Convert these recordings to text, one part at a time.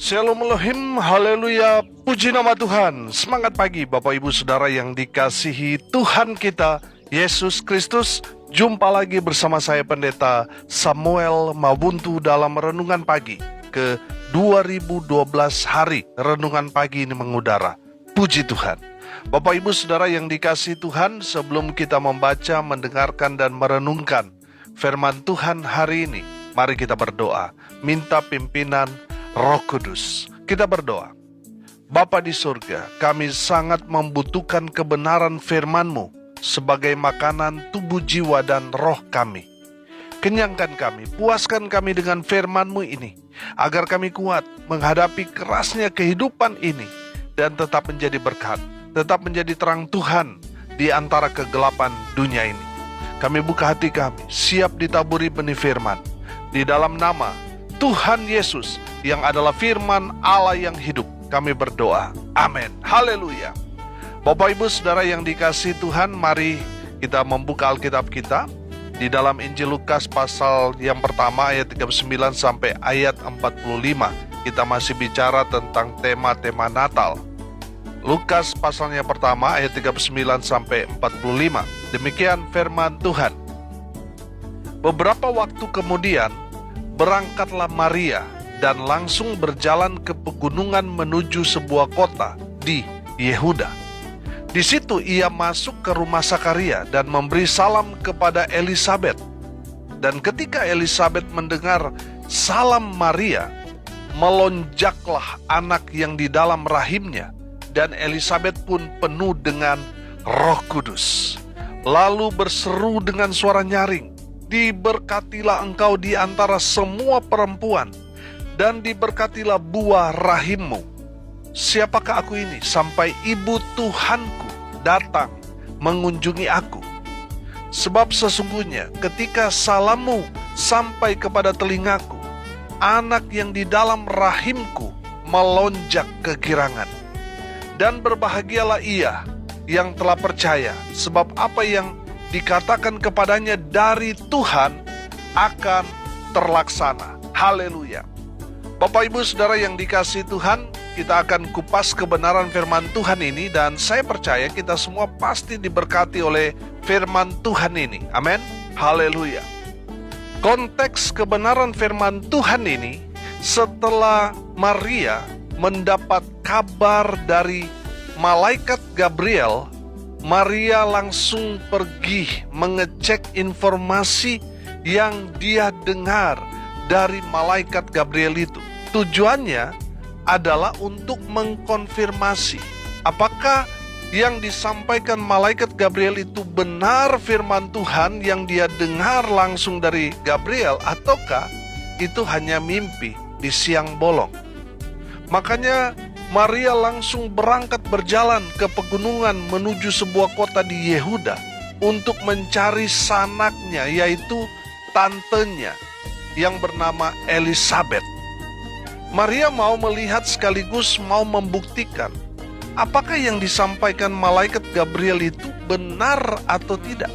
Shalom Elohim, haleluya, puji nama Tuhan. Semangat pagi Bapak Ibu Saudara yang dikasihi Tuhan kita, Yesus Kristus. Jumpa lagi bersama saya Pendeta Samuel Mabuntu dalam Renungan Pagi ke 2012 hari Renungan Pagi ini mengudara. Puji Tuhan. Bapak Ibu Saudara yang dikasihi Tuhan, sebelum kita membaca, mendengarkan dan merenungkan firman Tuhan hari ini, mari kita berdoa, minta pimpinan Roh Kudus. Kita berdoa. Bapa di surga, kami sangat membutuhkan kebenaran firman-Mu sebagai makanan tubuh, jiwa, dan roh kami. Kenyangkan kami, puaskan kami dengan firman-Mu ini, agar kami kuat menghadapi kerasnya kehidupan ini, dan tetap menjadi berkat, tetap menjadi terang Tuhan di antara kegelapan dunia ini. Kami buka hati kami, siap ditaburi benih firman, di dalam nama Tuhan Yesus yang adalah firman Allah yang hidup, kami berdoa. Amin. Haleluya. Bapak Ibu Saudara yang dikasihi Tuhan, mari kita membuka Alkitab kita di dalam Injil Lukas pasal yang pertama ayat 39 sampai ayat 45. Kita masih bicara tentang tema-tema Natal. Lukas pasalnya pertama ayat 39 sampai 45. Demikian firman Tuhan. Beberapa waktu kemudian berangkatlah Maria dan langsung berjalan ke pegunungan menuju sebuah kota di Yehuda. Di situ ia masuk ke rumah Sakaria dan memberi salam kepada Elisabet. Dan ketika Elisabet mendengar salam Maria, melonjaklah anak yang di dalam rahimnya, dan Elisabet pun penuh dengan Roh Kudus. Lalu berseru dengan suara nyaring, "Diberkatilah engkau di antara semua perempuan, dan diberkatilah buah rahimmu. Siapakah aku ini sampai ibu Tuhanku datang mengunjungi aku? Sebab sesungguhnya ketika salammu sampai kepada telingaku, anak yang di dalam rahimku melonjak kegirangan. Dan berbahagialah ia yang telah percaya, sebab apa yang dikatakan kepadanya dari Tuhan akan terlaksana." Haleluya. Bapak Ibu Saudara yang dikasihi Tuhan, kita akan kupas kebenaran firman Tuhan ini, dan saya percaya kita semua pasti diberkati oleh firman Tuhan ini. Amin. Haleluya. Konteks kebenaran firman Tuhan ini, setelah Maria mendapat kabar dari malaikat Gabriel, Maria langsung pergi mengecek informasi yang dia dengar dari malaikat Gabriel itu. Tujuannya adalah untuk mengkonfirmasi apakah yang disampaikan malaikat Gabriel itu benar firman Tuhan yang dia dengar langsung dari Gabriel, ataukah itu hanya mimpi di siang bolong. Makanya Maria langsung berangkat berjalan ke pegunungan menuju sebuah kota di Yehuda untuk mencari sanaknya, yaitu tantenya yang bernama Elisabet. Maria mau melihat sekaligus mau membuktikan apakah yang disampaikan malaikat Gabriel itu benar atau tidak.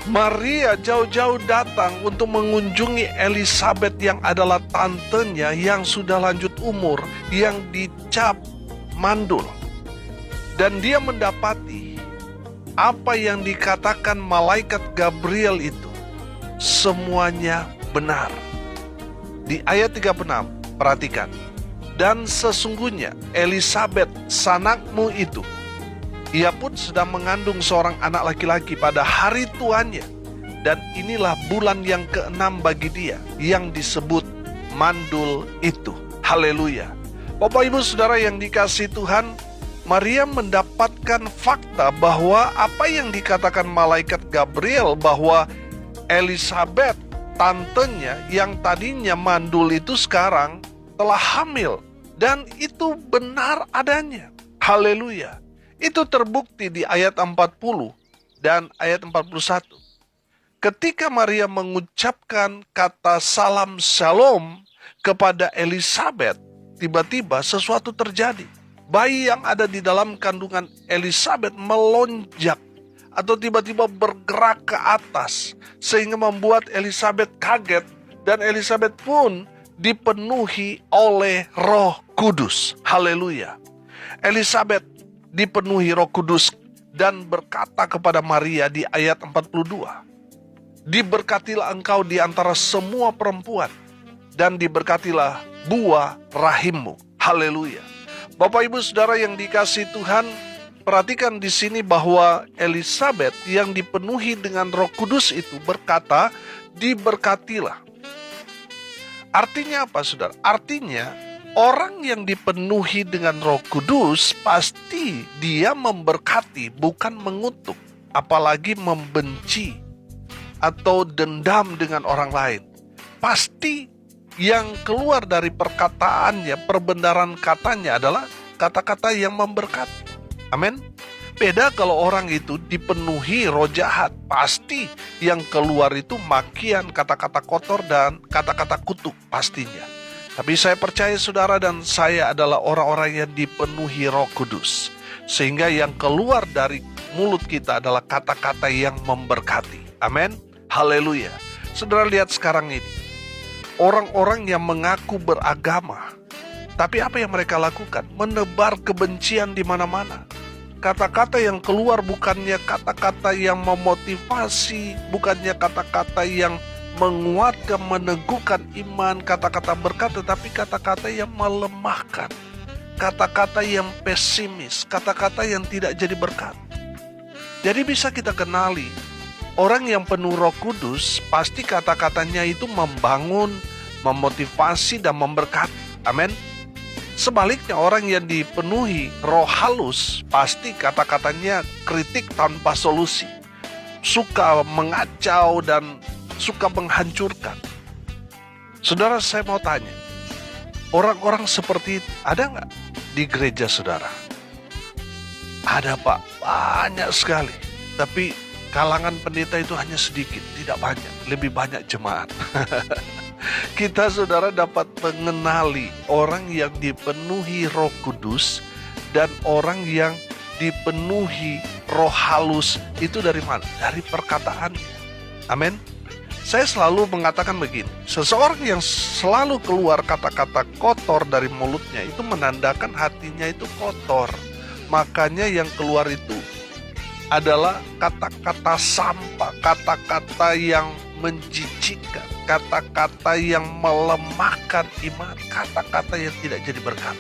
Maria jauh-jauh datang untuk mengunjungi Elisabet yang adalah tantenya yang sudah lanjut umur, yang dicap mandul. Dan dia mendapati apa yang dikatakan malaikat Gabriel itu semuanya benar. Di ayat 36, perhatikan. Dan sesungguhnya Elisabet sanakmu itu, ia pun sedang mengandung seorang anak laki-laki pada hari tuannya, dan inilah bulan yang ke-6 bagi dia, yang disebut mandul itu. Haleluya. Bapak Ibu Saudara yang dikasihi Tuhan, Maria mendapatkan fakta bahwa apa yang dikatakan malaikat Gabriel bahwa Elisabet, tantenya yang tadinya mandul itu sekarang telah hamil, dan itu benar adanya. Haleluya. Itu terbukti di ayat 40 dan ayat 41. Ketika Maria mengucapkan kata salam shalom kepada Elisabet, tiba-tiba sesuatu terjadi. Bayi yang ada di dalam kandungan Elisabet melonjak atau tiba-tiba bergerak ke atas, sehingga membuat Elisabet kaget, dan Elisabet pun dipenuhi oleh Roh Kudus. Haleluya. Elisabet dipenuhi Roh Kudus dan berkata kepada Maria di ayat 42, "Diberkatilah engkau di antara semua perempuan, dan diberkatilah buah rahimmu." Haleluya. Bapak Ibu Saudara yang dikasihi Tuhan, perhatikan di sini bahwa Elisabet yang dipenuhi dengan Roh Kudus itu berkata, "Diberkatilah." Artinya apa, Saudara? Artinya orang yang dipenuhi dengan Roh Kudus pasti dia memberkati, bukan mengutuk, apalagi membenci atau dendam dengan orang lain. Pasti yang keluar dari perkataannya, perbendaharaan katanya adalah kata-kata yang memberkati. Amin. Beda kalau orang itu dipenuhi roh jahat, pasti yang keluar itu makian, kata-kata kotor dan kata-kata kutuk pastinya. Tapi saya percaya saudara dan saya adalah orang-orang yang dipenuhi Roh Kudus, sehingga yang keluar dari mulut kita adalah kata-kata yang memberkati. Amin. Haleluya. Saudara lihat sekarang ini, orang-orang yang mengaku beragama, tapi apa yang mereka lakukan? Menebar kebencian di mana-mana. Kata-kata yang keluar bukannya kata-kata yang memotivasi, bukannya kata-kata yang menguatkan, meneguhkan iman, kata-kata berkat, tetapi kata-kata yang melemahkan, kata-kata yang pesimis, kata-kata yang tidak jadi berkat. Jadi bisa kita kenali, orang yang penuh Roh Kudus, pasti kata-katanya itu membangun, memotivasi, dan memberkati. Amin. Sebaliknya orang yang dipenuhi roh halus, pasti kata-katanya kritik tanpa solusi, suka mengacau dan suka menghancurkan. Saudara, saya mau tanya, orang-orang seperti itu ada nggak di gereja saudara? Ada Pak, banyak sekali. Tapi kalangan pendeta itu hanya sedikit, tidak banyak, lebih banyak jemaat. Kita saudara dapat mengenali orang yang dipenuhi Roh Kudus dan orang yang dipenuhi roh halus itu dari mana? Dari perkataannya. Amin. Saya selalu mengatakan begini, seseorang yang selalu keluar kata-kata kotor dari mulutnya itu menandakan hatinya itu kotor. Makanya yang keluar itu adalah kata-kata sampah, kata-kata yang menjijikkan, kata-kata yang melemahkan iman, kata-kata yang tidak jadi berkat.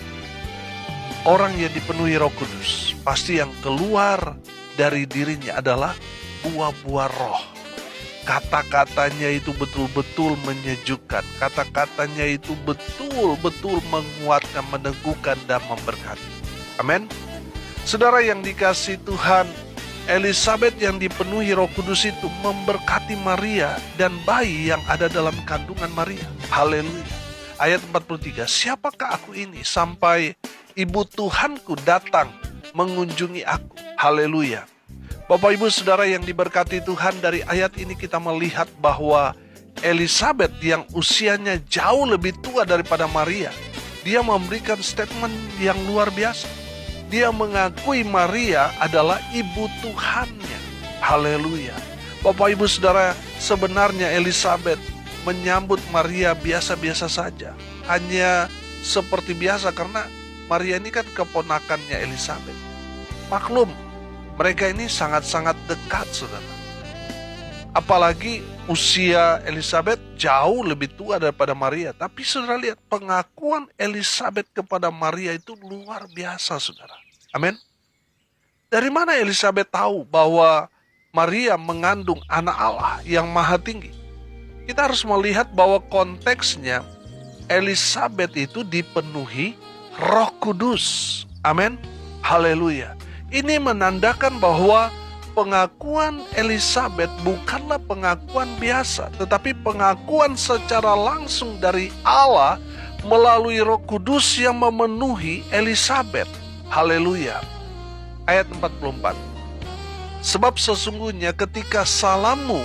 Orang yang dipenuhi Roh Kudus, pasti yang keluar dari dirinya adalah buah-buah roh. Kata-katanya itu betul-betul menyejukkan, kata-katanya itu betul-betul menguatkan, meneguhkan, dan memberkati. Amin. Saudara yang dikasihi Tuhan, Elisabet yang dipenuhi Roh Kudus itu memberkati Maria dan bayi yang ada dalam kandungan Maria. Haleluya. Ayat 43, "Siapakah aku ini sampai ibu Tuhanku datang mengunjungi aku?" Haleluya. Bapak Ibu Saudara yang diberkati Tuhan, dari ayat ini kita melihat bahwa Elisabet yang usianya jauh lebih tua daripada Maria, dia memberikan statement yang luar biasa. Dia mengakui Maria adalah ibu Tuhannya. Haleluya. Bapak Ibu Saudara, sebenarnya Elisabet menyambut Maria biasa-biasa saja. Hanya seperti biasa karena Maria ini kan keponakannya Elisabet. Maklum, mereka ini sangat-sangat dekat, saudara. Apalagi usia Elisabet jauh lebih tua daripada Maria. Tapi saudara lihat, pengakuan Elisabet kepada Maria itu luar biasa, saudara. Amin. Dari mana Elisabet tahu bahwa Maria mengandung anak Allah yang maha tinggi? Kita harus melihat bahwa konteksnya Elisabet itu dipenuhi Roh Kudus. Amin. Haleluya. Ini menandakan bahwa pengakuan Elisabet bukanlah pengakuan biasa, tetapi pengakuan secara langsung dari Allah melalui Roh Kudus yang memenuhi Elisabet. Haleluya. Ayat 44. "Sebab sesungguhnya ketika salammu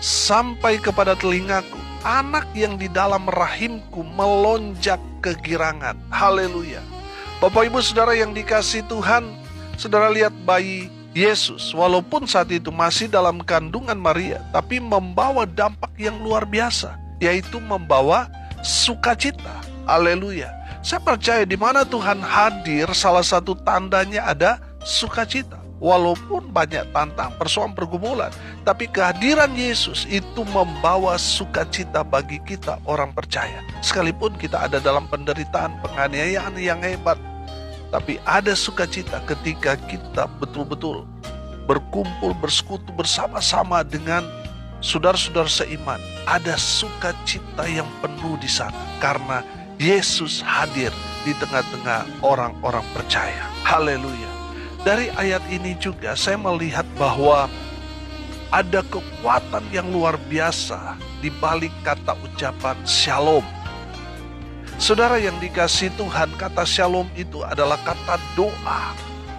sampai kepada telingaku, anak yang di dalam rahimku melonjak kegirangan." Haleluya. Bapak Ibu Saudara yang dikasihi Tuhan, saudara lihat bayi Yesus, walaupun saat itu masih dalam kandungan Maria, tapi membawa dampak yang luar biasa, yaitu membawa sukacita. Haleluya. Saya percaya di mana Tuhan hadir, salah satu tandanya ada sukacita. Walaupun banyak tantang, persoalan, pergumulan, tapi kehadiran Yesus itu membawa sukacita bagi kita orang percaya. Sekalipun kita ada dalam penderitaan, penganiayaan yang hebat, tapi ada sukacita ketika kita betul-betul berkumpul, bersekutu bersama-sama dengan saudara-saudara seiman. Ada sukacita yang penuh di sana karena Yesus hadir di tengah-tengah orang-orang percaya. Haleluya. Dari ayat ini juga saya melihat bahwa ada kekuatan yang luar biasa di balik kata ucapan shalom. Saudara yang dikasihi Tuhan, kata shalom itu adalah kata doa.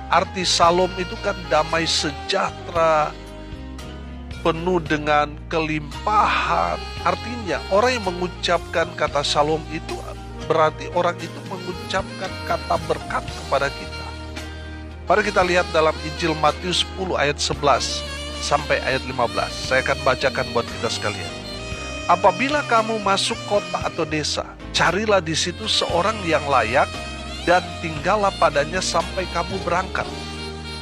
Arti shalom itu kan damai sejahtera, penuh dengan kelimpahan. Artinya orang yang mengucapkan kata shalom itu berarti orang itu mengucapkan kata berkat kepada kita. Mari kita lihat dalam Injil Matius 10 ayat 11 sampai ayat 15. Saya akan bacakan buat kita sekalian. Apabila kamu masuk kota atau desa, carilah di situ seorang yang layak dan tinggallah padanya sampai kamu berangkat.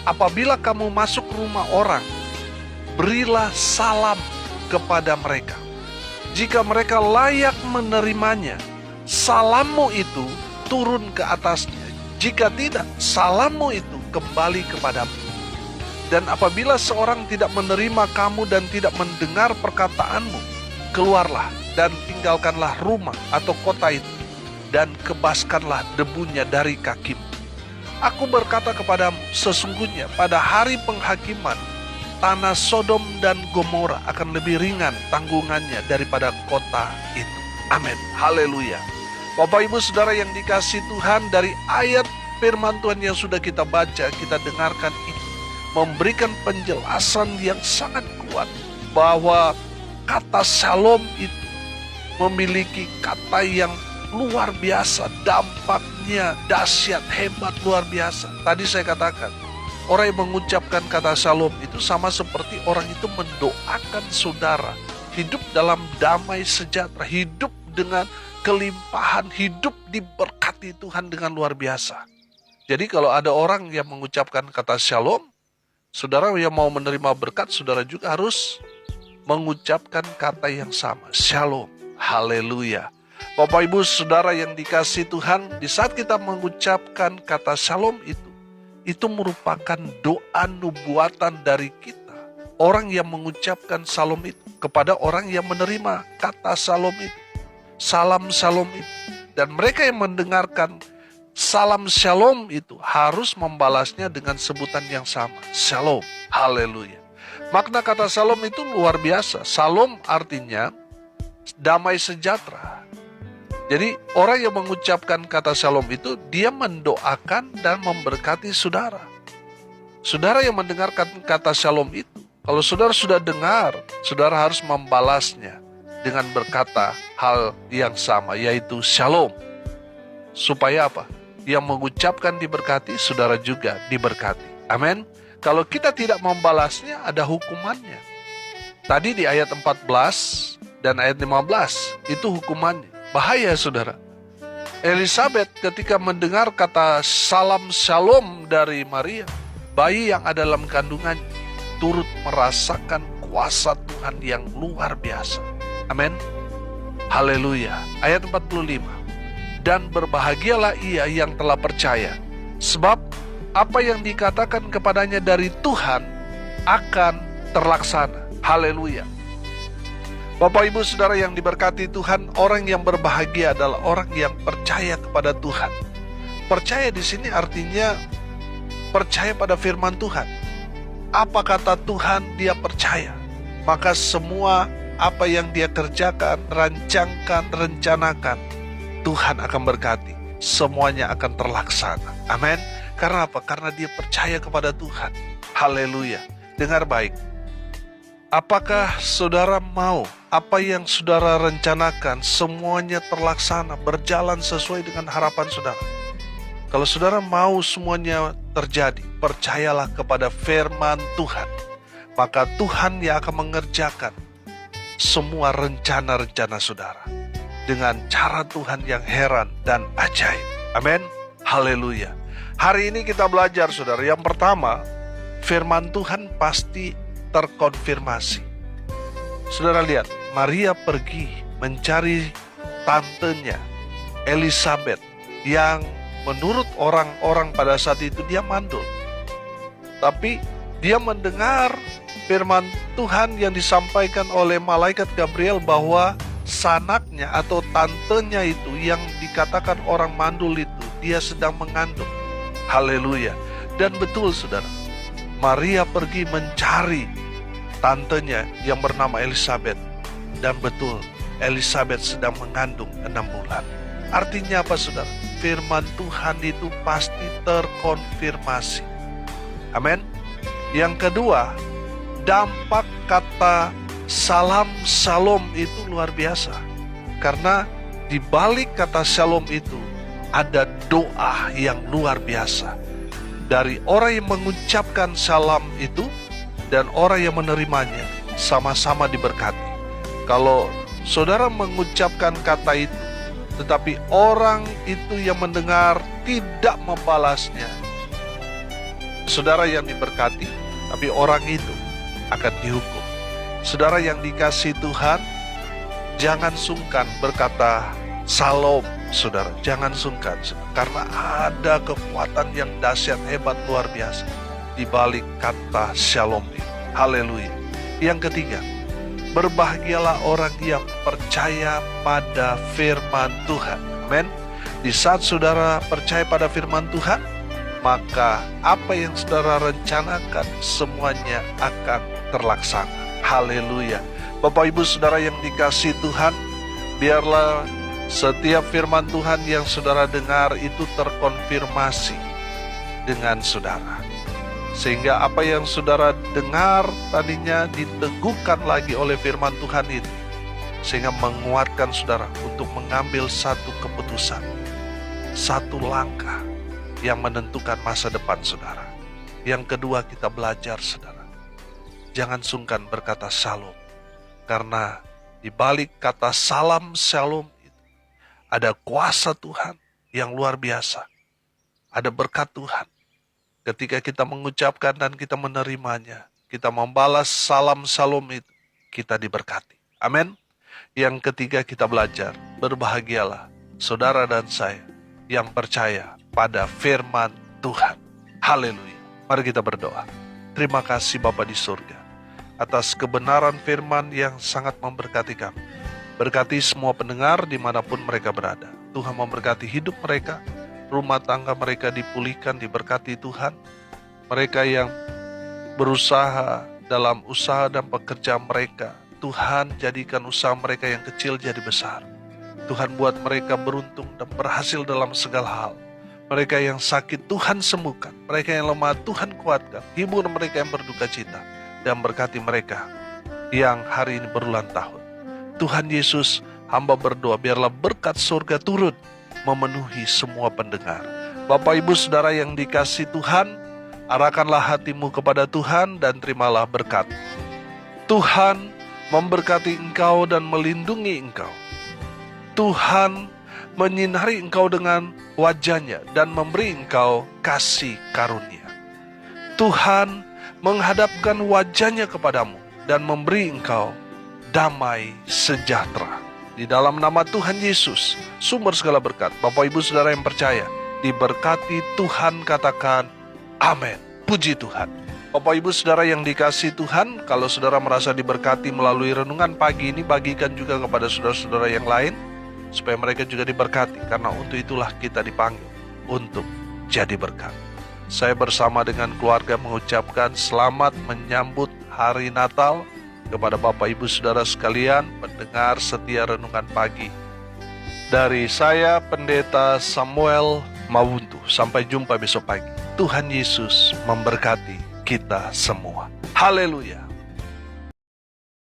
Apabila kamu masuk rumah orang, berilah salam kepada mereka. Jika mereka layak menerimanya, salammu itu turun ke atasnya. Jika tidak, salammu itu kembali kepadamu. Dan apabila seorang tidak menerima kamu dan tidak mendengar perkataanmu, keluarlah dan tinggalkanlah rumah atau kota itu, dan kebaskanlah debunya dari kakimu. Aku berkata kepadamu, sesungguhnya pada hari penghakiman, tanah Sodom dan Gomora akan lebih ringan tanggungannya daripada kota itu. Amin. Haleluya. Bapak Ibu Saudara yang dikasihi Tuhan, dari ayat firman Tuhan yang sudah kita baca, kita dengarkan ini memberikan penjelasan yang sangat kuat bahwa kata shalom itu memiliki kata yang luar biasa, dampaknya dahsyat, hebat, luar biasa. Tadi saya katakan, orang yang mengucapkan kata shalom itu sama seperti orang itu mendoakan saudara hidup dalam damai sejahtera, hidup dengan kelimpahan, hidup diberkati Tuhan dengan luar biasa. Jadi kalau ada orang yang mengucapkan kata shalom, saudara yang mau menerima berkat, saudara juga harus mengucapkan kata yang sama, shalom. Haleluya. Bapak Ibu Saudara yang dikasihi Tuhan, di saat kita mengucapkan kata shalom itu merupakan doa nubuatan dari kita. Orang yang mengucapkan shalom itu kepada orang yang menerima kata shalom itu, salam shalom itu. Dan mereka yang mendengarkan salam shalom itu harus membalasnya dengan sebutan yang sama, shalom. Haleluya. Makna kata shalom itu luar biasa. Shalom artinya damai sejahtera. Jadi orang yang mengucapkan kata shalom itu, dia mendoakan dan memberkati saudara. Saudara yang mendengarkan kata shalom itu, kalau saudara sudah dengar, saudara harus membalasnya dengan berkata hal yang sama, yaitu shalom. Supaya apa? Yang mengucapkan diberkati, saudara juga diberkati. Amin. Kalau kita tidak membalasnya, ada hukumannya. Tadi di ayat 14 dan ayat 15, itu hukumannya. Bahaya saudara. Elizabeth ketika mendengar kata salam shalom dari Maria, bayi yang ada dalam kandungannya turut merasakan kuasa Tuhan yang luar biasa. Amin. Haleluya. Ayat 45. Dan berbahagialah ia yang telah percaya, sebab apa yang dikatakan kepadanya dari Tuhan akan terlaksana. Haleluya. Bapak Ibu Saudara yang diberkati Tuhan, orang yang berbahagia adalah orang yang percaya kepada Tuhan. Percaya di sini artinya percaya pada firman Tuhan. Apa kata Tuhan dia percaya. Maka semua apa yang dia kerjakan, rancangkan, rencanakan, Tuhan akan berkati. Semuanya akan terlaksana. Amin. Karena apa? Karena dia percaya kepada Tuhan. Haleluya. Dengar baik. Apakah saudara mau apa yang saudara rencanakan semuanya terlaksana, berjalan sesuai dengan harapan saudara? Kalau saudara mau semuanya terjadi, percayalah kepada firman Tuhan. Maka Tuhan yang akan mengerjakan semua rencana-rencana saudara. dengan cara Tuhan yang heran dan ajaib. Amin. Haleluya. Hari ini kita belajar, saudara. Yang pertama, firman Tuhan pasti terkonfirmasi. Saudara lihat, Maria pergi mencari tantenya Elizabeth yang menurut orang-orang pada saat itu dia mandul. Tapi dia mendengar firman Tuhan yang disampaikan oleh malaikat Gabriel bahwa sanaknya atau tantenya itu yang dikatakan orang mandul itu, dia sedang mengandung. Haleluya. Dan betul, saudara, Maria pergi mencari tantenya yang bernama Elizabeth. Dan betul, Elizabeth sedang mengandung 6 bulan. Artinya apa, saudara? Firman Tuhan itu pasti terkonfirmasi. Amin. Yang kedua, dampak kata salam shalom itu luar biasa. Karena di balik kata shalom itu ada doa yang luar biasa. Dari orang yang mengucapkan salam itu dan orang yang menerimanya sama-sama diberkati. Kalau saudara mengucapkan kata itu, tetapi orang itu yang mendengar tidak membalasnya, saudara yang diberkati, tapi orang itu akan dihukum. Saudara yang dikasihi Tuhan, jangan sungkan berkata shalom, saudara. Jangan sungkan, karena ada kekuatan yang dahsyat, hebat, luar biasa di balik kata shalom itu. Haleluya. Yang ketiga, berbahagialah orang yang percaya pada firman Tuhan. Amin. Di saat saudara percaya pada firman Tuhan, maka apa yang saudara rencanakan semuanya akan terlaksana. Haleluya. Bapak Ibu Saudara yang dikasihi Tuhan, biarlah setiap firman Tuhan yang saudara dengar itu terkonfirmasi dengan saudara. Sehingga apa yang saudara dengar tadinya diteguhkan lagi oleh firman Tuhan itu. Sehingga menguatkan saudara untuk mengambil satu keputusan, satu langkah yang menentukan masa depan saudara. Yang kedua, kita belajar, saudara, jangan sungkan berkata shalom. Karena di balik kata salam shalom itu ada kuasa Tuhan yang luar biasa. Ada berkat Tuhan. Ketika kita mengucapkan dan kita menerimanya, kita membalas salam shalom itu, kita diberkati. Amin. Yang ketiga, kita belajar, berbahagialah saudara dan saya yang percaya pada firman Tuhan. Haleluya. Mari kita berdoa. Terima kasih Bapa di surga atas kebenaran firman yang sangat memberkati kami. Berkati semua pendengar dimanapun mereka berada. Tuhan memberkati hidup mereka, rumah tangga mereka dipulihkan, diberkati Tuhan. Mereka yang berusaha dalam usaha dan pekerjaan mereka, Tuhan jadikan usaha mereka yang kecil jadi besar. Tuhan buat mereka beruntung dan berhasil dalam segala hal. Mereka yang sakit Tuhan sembuhkan, mereka yang lemah Tuhan kuatkan, hibur mereka yang berduka cita, dan berkati mereka yang hari ini berulang tahun. Tuhan Yesus, hamba berdoa biarlah berkat surga turun memenuhi semua pendengar. Bapak Ibu Saudara yang dikasihi Tuhan, arahkanlah hatimu kepada Tuhan dan terimalah berkat. Tuhan memberkati engkau dan melindungi engkau. Tuhan menyinari engkau dengan wajahnya dan memberi engkau kasih karunia. Tuhan menghadapkan wajahnya kepadamu dan memberi engkau damai sejahtera. Di dalam nama Tuhan Yesus, sumber segala berkat, Bapak Ibu Saudara yang percaya, diberkati Tuhan, katakan amin. Puji Tuhan. Bapak Ibu Saudara yang dikasihi Tuhan, kalau saudara merasa diberkati melalui renungan pagi ini, bagikan juga kepada saudara-saudara yang lain, supaya mereka juga diberkati, karena untuk itulah kita dipanggil untuk jadi berkat. Saya bersama dengan keluarga mengucapkan selamat menyambut hari Natal kepada Bapak Ibu Saudara sekalian, pendengar setia renungan pagi. Dari saya, Pendeta Samuel Mawuntu, sampai jumpa besok pagi. Tuhan Yesus memberkati kita semua. Haleluya.